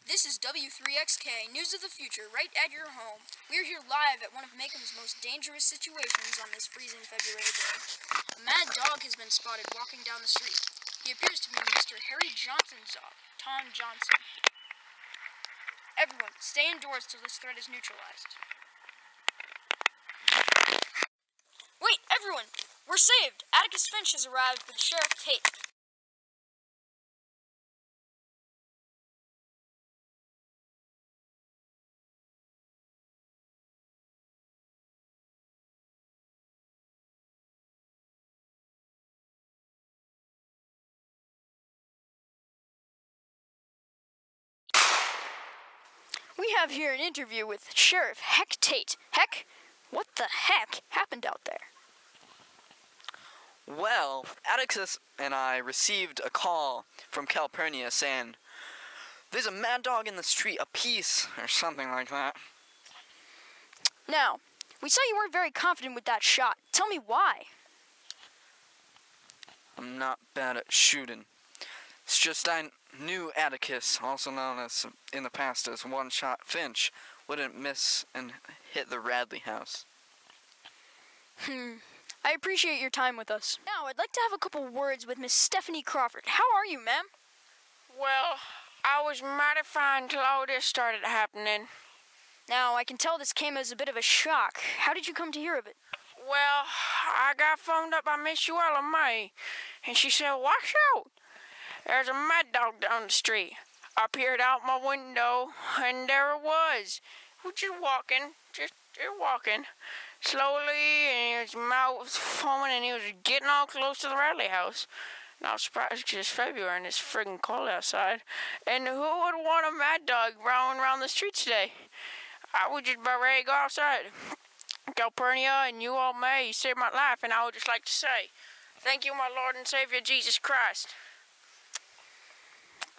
This is W3XK, News of the Future, right at your home. We're here live at one of Macomb's most dangerous situations on this freezing February day. A mad dog has been spotted walking down the street. He appears to be Mr. Harry Johnson's dog, Tom Johnson. Everyone, stay indoors till this threat is neutralized. Wait, everyone! We're saved! Atticus Finch has arrived with Sheriff Tate. We have here an interview with Sheriff Heck Tate. Heck, what the heck happened out there? Well, Atticus and I received a call from Calpurnia saying, "There's a mad dog in the street, a piece," or something like that. Now, we saw you weren't very confident with that shot. Tell me why. I'm not bad at shooting. It's just I knew Atticus, also known as in the past as One Shot Finch, wouldn't miss and hit the Radley house. I appreciate your time with us. Now, I'd like to have a couple words with Miss Stephanie Crawford. How are you, ma'am? Well, I was mighty fine till all this started happening. Now, I can tell this came as a bit of a shock. How did you come to hear of it? Well, I got phoned up by Miss Uella May, and she said, "Watch out! There's a mad dog down the street." I peered out my window, and there it was. Just walking, slowly, and his mouth was foaming, and he was getting all close to the Radley house. And I was surprised because it's February and it's friggin' cold outside. And who would want a mad dog roaming around the streets today? I was just about ready to go outside. Calpurnia and you all may saved my life, and I would just like to say, thank you, my Lord and Savior, Jesus Christ.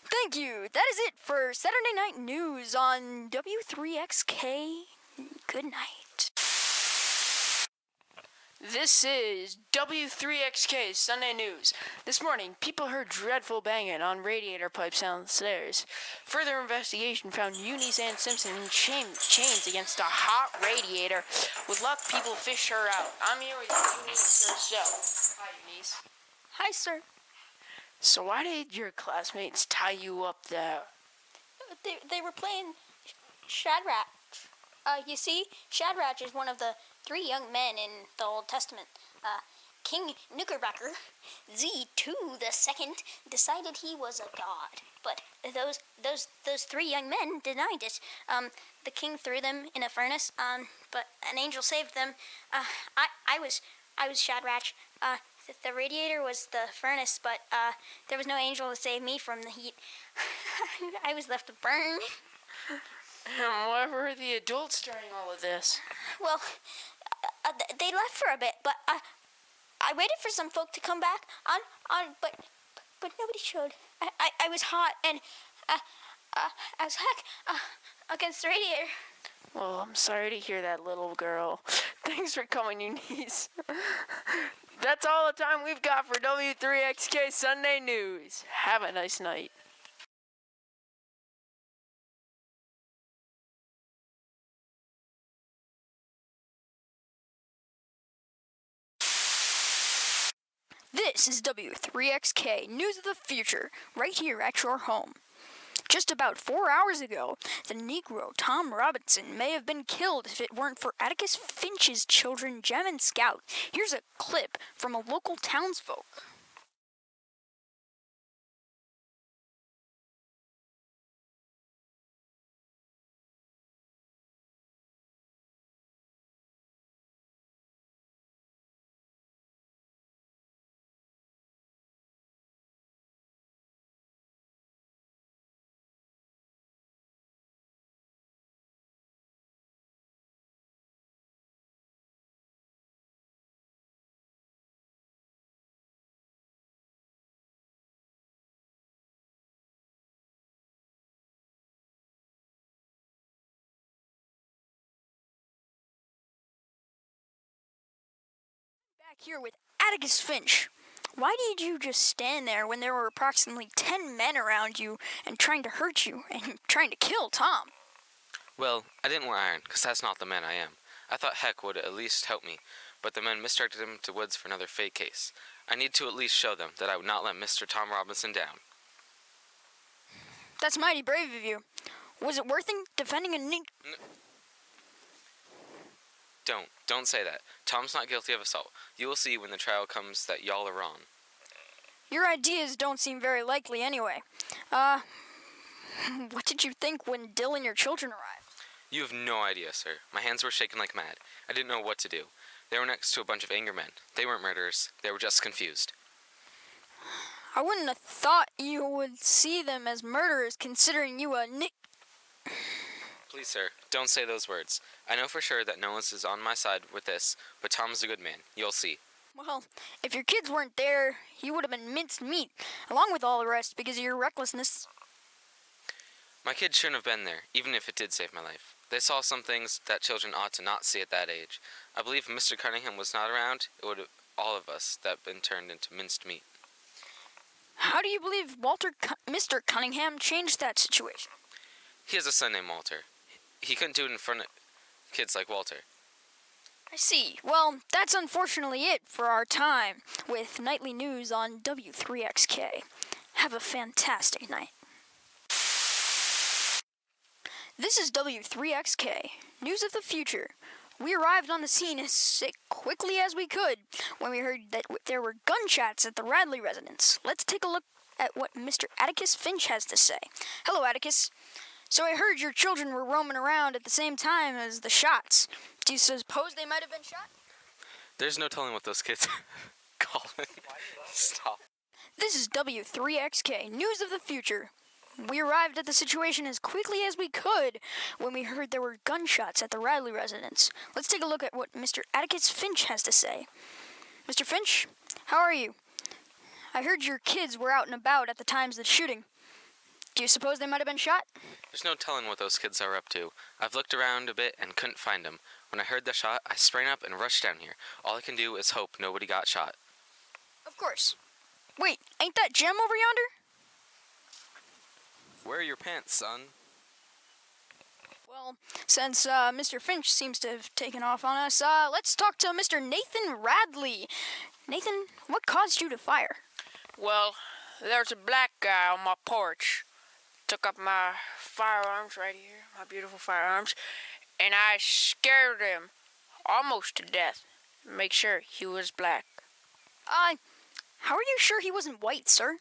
Thank you. That is it for Saturday Night News on W3XK. Good night. This is W3XK Sunday News. This morning, people heard dreadful banging on radiator pipes downstairs. Further investigation found Eunice Ann Simpson in chains against a hot radiator. With luck, people fished her out. I'm here with Eunice herself. Hi, Eunice. Hi, sir. So why did your classmates tie you up there? They were playing Shadrach. You see, Shadrach is one of the 3 young men in the Old Testament. King Knickerbocker, Z2 the Second, decided he was a god. But those 3 young men denied it. The king threw them in a furnace, but an angel saved them. I was Shadrach. The radiator was the furnace, but there was no angel to save me from the heat. I was left to burn. And where were the adults during all of this? Well, they left for a bit, but I waited for some folk to come back but nobody showed. I was hot and I was against the radiator. Well, I'm sorry to hear that, little girl. Thanks for coming, Eunice. That's all the time we've got for W3XK Sunday News. Have a nice night. This is W3XK, News of the Future, right here at your home. Just about 4 hours ago, the Negro Tom Robinson may have been killed if it weren't for Atticus Finch's children, Jem and Scout. Here's a clip from a local townsfolk. Back here with Atticus Finch. Why did you just stand there when there were approximately 10 men around you and trying to hurt you and trying to kill Tom? Well, I didn't wear iron, 'cause that's not the man I am. I thought Heck would at least help me, but the men misdirected him to Woods for another fake case. I need to at least show them that I would not let Mr. Tom Robinson down. That's mighty brave of you. Was it worth defending a Don't say that. Tom's not guilty of assault. You will see when the trial comes that y'all are wrong. Your ideas don't seem very likely anyway. What did you think when Dill and your children arrived? You have no idea, sir. My hands were shaking like mad. I didn't know what to do. They were next to a bunch of angry men. They weren't murderers. They were just confused. I wouldn't have thought you would see them as murderers considering you a Please, sir, don't say those words. I know for sure that no one is on my side with this, but Tom is a good man. You'll see. Well, if your kids weren't there, you would have been minced meat, along with all the rest, because of your recklessness. My kids shouldn't have been there, even if it did save my life. They saw some things that children ought to not see at that age. I believe if Mr. Cunningham was not around, it would have all of us that been turned into minced meat. How do you believe Mr. Cunningham changed that situation? He has a son named Walter. He couldn't do it in front of kids like Walter. I see. Well, that's unfortunately it for our time with Nightly News on W3XK. Have a fantastic night. This is W3XK, News of the Future. We arrived on the scene as quickly as we could when we heard that there were gunshots at the Radley residence. Let's take a look at what Mr. Atticus Finch has to say. Hello, Atticus. So I heard your children were roaming around at the same time as the shots. Do you suppose they might have been shot? There's no telling what those kids calling. Stop. This is W3XK, News of the Future. We arrived at the situation as quickly as we could when we heard there were gunshots at the Radley residence. Let's take a look at what Mr. Atticus Finch has to say. Mr. Finch, how are you? I heard your kids were out and about at the times of the shooting. Do you suppose they might have been shot? There's no telling what those kids are up to. I've looked around a bit and couldn't find them. When I heard the shot, I sprang up and rushed down here. All I can do is hope nobody got shot. Of course. Wait, ain't that Jem over yonder? Where are your pants, son? Well, since Mr. Finch seems to have taken off on us, let's talk to Mr. Nathan Radley. Nathan, what caused you to fire? Well, there's a black guy on my porch. Took up my firearms right here, my beautiful firearms, and I scared him almost to death. Make sure he was black. How are you sure he wasn't white, sir?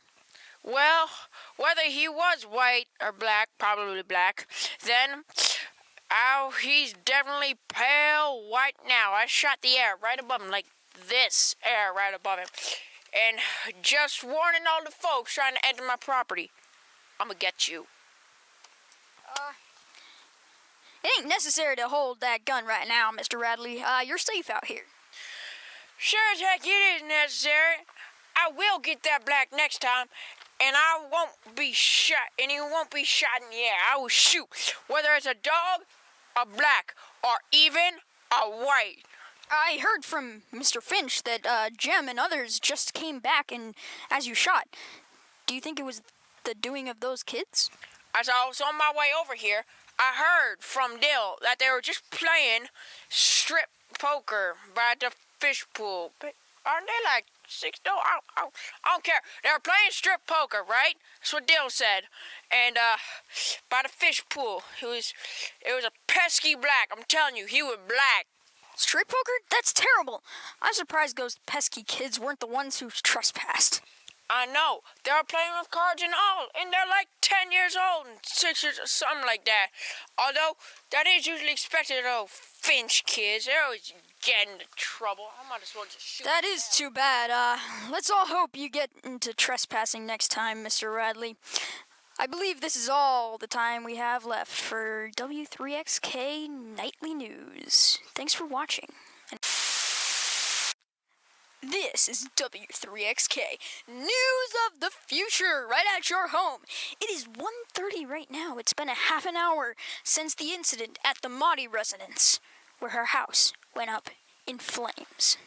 Well, whether he was white or black, probably black, then, he's definitely pale white now. I shot the air right above him, like this air right above him. And just warning all the folks trying to enter my property, I'm gonna get you. It ain't necessary to hold that gun right now, Mr. Radley. You're safe out here. Sure as heck it is necessary. I will get that black next time, and I won't be shot, and he won't be shot in the air. I will shoot, whether it's a dog, a black, or even a white. I heard from Mr. Finch that Jem and others just came back and as you shot. Do you think it was the doing of those kids? As I was on my way over here, I heard from Dill that they were just playing strip poker by the fish pool. But aren't they like $6? I don't care. They were playing strip poker, right? That's what Dill said. And by the fish pool, it was a pesky black. I'm telling you, he was black. Strip poker? That's terrible. I'm surprised those pesky kids weren't the ones who trespassed. I know. They were playing with cards and all, and they're like 10 years old and 6 years or something like that. Although, that is usually expected of Finch kids. They're always getting into trouble. I might as well just shoot That them. is too bad. Let's all hope you get into trespassing next time, Mr. Radley. I believe this is all the time we have left for W3XK Nightly News. Thanks for watching. This is W3XK News of the Future, right at your home. It is 1:30 right now. It's been a half an hour since the incident at the Motti residence, where her house went up in flames.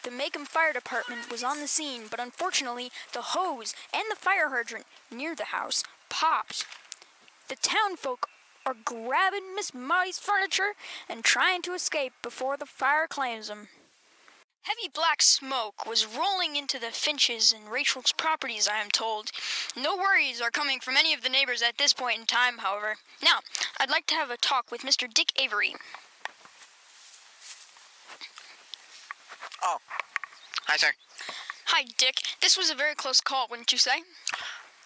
The Macomb Fire Department was on the scene, but unfortunately, the hose and the fire hydrant near the house popped. The townfolk are grabbing Miss Molly's furniture and trying to escape before the fire claims them. Heavy black smoke was rolling into the Finches and Rachel's properties, I am told. No worries are coming from any of the neighbors at this point in time, however. Now, I'd like to have a talk with Mr. Dick Avery. Oh. Hi, sir. Hi, Dick. This was a very close call, wouldn't you say?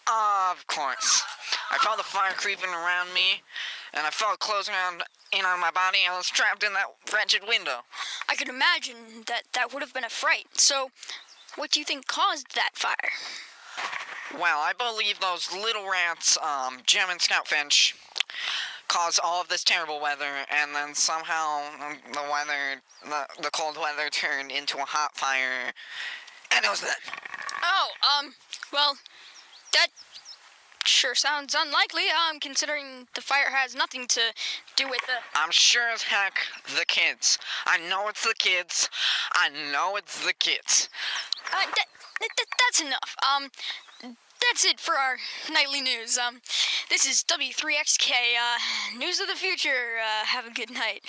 Of course. I felt the fire creeping around me, and I felt it closing in on my body. I was trapped in that wretched window. I could imagine that would have been a fright. So, what do you think caused that fire? Well, I believe those little rats, Jim and Scout Finch, caused all of this terrible weather, and then somehow the cold weather turned into a hot fire, and it was them. Oh, well, that sure sounds unlikely, considering the fire has nothing to do with the... I'm sure as heck the kids. I know it's the kids. I know it's the kids. That's enough. That's it for our nightly news. This is W3XK, News of the Future. Have a good night.